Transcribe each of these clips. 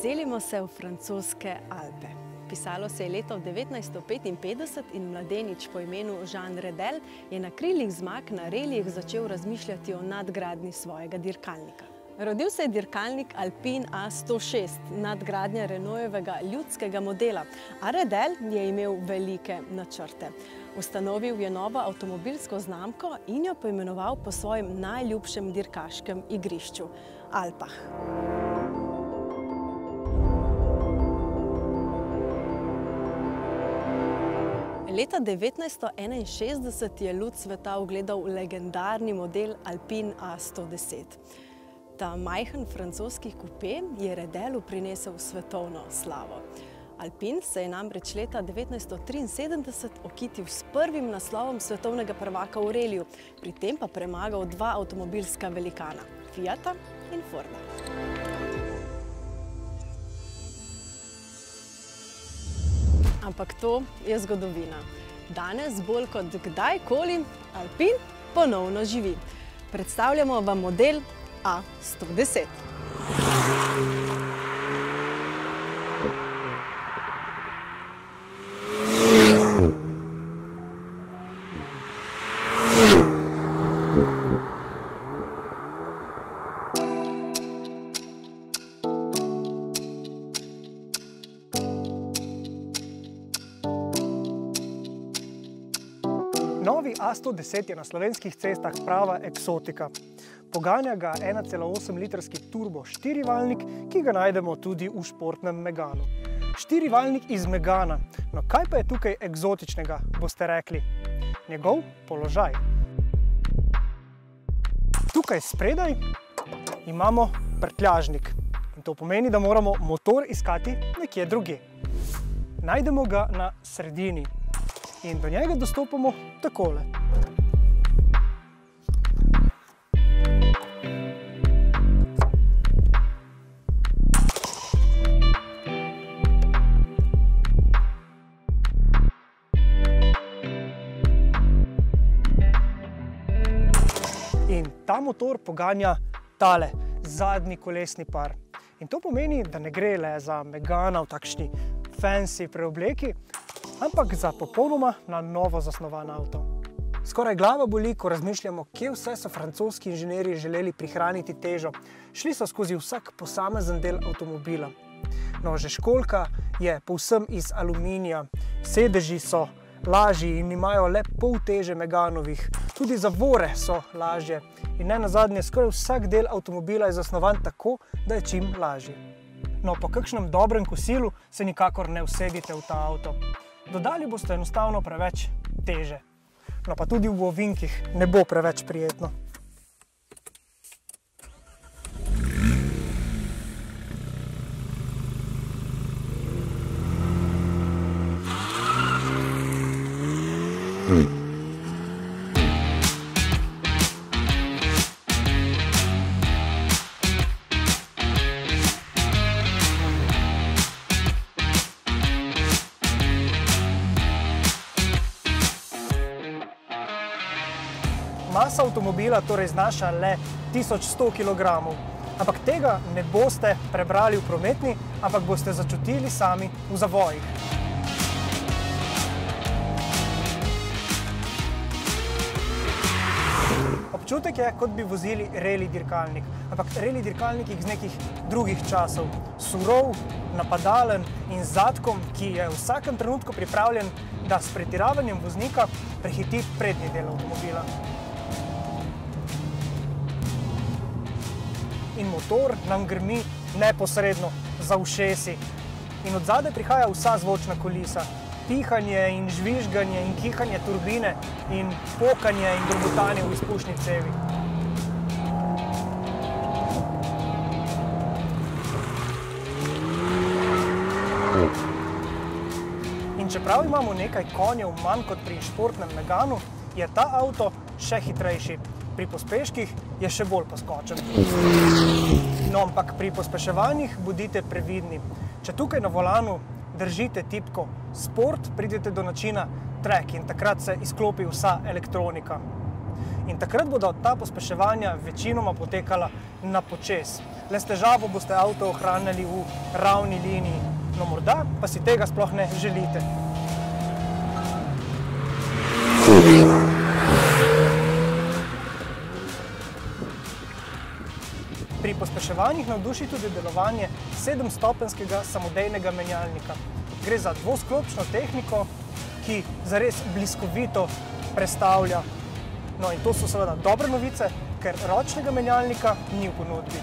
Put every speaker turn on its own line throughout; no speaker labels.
Selimo se v francoske Alpe. Pisalo se je leto 1955 in mladenič po imenu Jean Redel je na krilih zmag na relih začel razmišljati o nadgradnji svojega dirkalnika. Rodil se je dirkalnik Alpine A106, nadgradnja Renaultovega ljudskega modela, a Redel je imel velike načrte. Ustanovil je novo avtomobilsko znamko in jo poimenoval po svojem najljubšem dirkaškem igrišču – Alpah. Leta 1961 je luč sveta ugledal legendarni model Alpine A110. Ta majhen francoski kupe je Redelu prinesel svetovno slavo. Alpine se je namreč leta 1973 okitil s prvim naslovom svetovnega prvaka v reliju, pri tem pa premagal dva avtomobilska velikana – Fiata in Forda. Ampak to je zgodovina. Danes bolj kot kdajkoli Alpine ponovno živi. Predstavljamo vam model A110.
Novi A110 je na slovenskih cestah prava eksotika. Poganja ga 1,8-litrski turbo štirivaljnik, ki ga najdemo tudi v športnem Meganu. Štirivaljnik iz Megana. No kaj pa je tukaj eksotičnega, boste rekli? Njegov položaj. Tukaj spredaj imamo prtljažnik. In to pomeni, da moramo motor iskati nekje drugje. Najdemo ga na sredini. In do njega dostopamo takole. In ta motor poganja tale, zadnji kolesni par. In to pomeni, da ne gre le za Megana v takšni fancy preobleki, ampak za popolnoma na novo zasnovan avto. Skoraj glava boli, ko razmišljamo, kje vse so francoski inženirji želeli prihraniti težo. Šli so skozi vsak posamezen del avtomobila. No, že školjka je povsem iz aluminija, sedeži so lažji in imajo le pol teže Meganovih. Tudi zavore so lažje in ne nazadnje, skoraj vsak del avtomobila je zasnovan tako, da je čim lažji. No, po kakšnem dobrem kosilu se nikakor ne usedite v ta avto. Dodali boste enostavno preveč teže. No, pa tudi v ovinkih ne bo preveč prijetno. Masa avtomobila torej znaša le 1100 kg, ampak tega ne boste prebrali v prometni, ampak boste začutili sami v zavojih. Občutek je, kot bi vozili reli dirkalnik, ampak reli dirkalnik iz nekih drugih časov. Surov, napadalen in z zadkom, ki je v vsakem trenutku pripravljen, da s pretiravanjem voznika prehiti prednji del avtomobila. In motor nam grmi neposredno za ušesi. In od zadaj prihaja vsa zvočna kulisa. Pihanje in žvižganje in kihanje turbine in pokanje in brbotanje v izpušni cevi. In čeprav imamo nekaj konjev manj kot pri športnem Meganu, je ta avto še hitrejši. Pri pospeških je še bolj poskočen. No, ampak pri pospeševanjih bodite previdni. Če tukaj na volanu držite tipko Sport, pridete do načina Track in takrat se izklopi vsa elektronika. In takrat bodo ta pospeševanja večinoma potekala na počes. Le s težavo boste avto ohranjali v ravni liniji, no morda pa si tega sploh ne želite. Pri pospeševanjih navduši tudi delovanje 7-stopenjskega samodejnega menjalnika. Gre za dvosklopčno tehniko, ki zares bliskovito prestavlja. No in to so seveda dobre novice, ker ročnega menjalnika ni v ponudbi.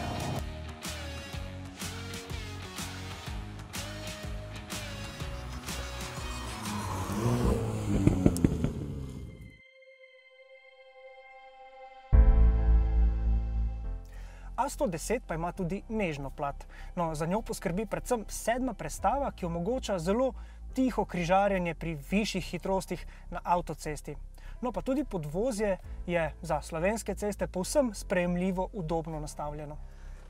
A110 pa ima tudi nežno plat. No, za njo poskrbi predvsem 7. prestava, ki omogoča zelo tiho križarjenje pri višjih hitrostih na avtocesti. No, pa tudi podvozje je za slovenske ceste povsem sprejemljivo udobno nastavljeno.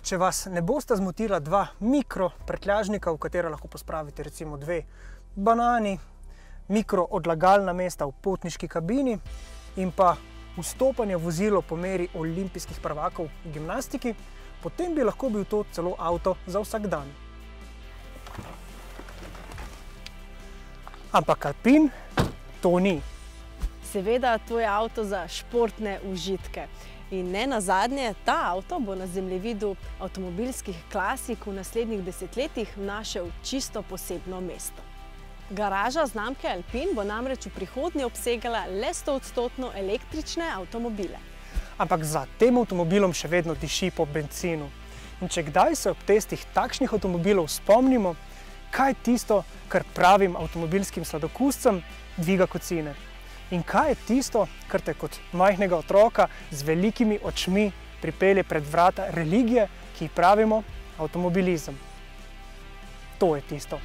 Če vas ne bosta zmotila dva mikro prtljažnika, v katera lahko pospravite recimo 2 banani, mikro odlagalna mesta v potniški kabini in pa vstopanje v vozilo po meri olimpijskih prvakov v gimnastiki, potem bi lahko bil to celo avto za vsak dan. Ampak Alpin to ni.
Seveda, to je avto za športne užitke. In ne nazadnje, ta avto bo na zemljevidu avtomobilskih klasik v naslednjih desetletjih našel čisto posebno mesto. Garaža znamke Alpin bo namreč v prihodnje obsegala le 100% električne avtomobile.
Ampak za tem avtomobilom še vedno diši po bencinu. In če kdaj se ob testih takšnih avtomobilov spomnimo, kaj je tisto, kar pravim avtomobilskim sladokuscem dviga kocine? In kaj je tisto, kar te kot majhnega otroka z velikimi očmi pripelje pred vrata religije, ki ji pravimo avtomobilizem? To je tisto.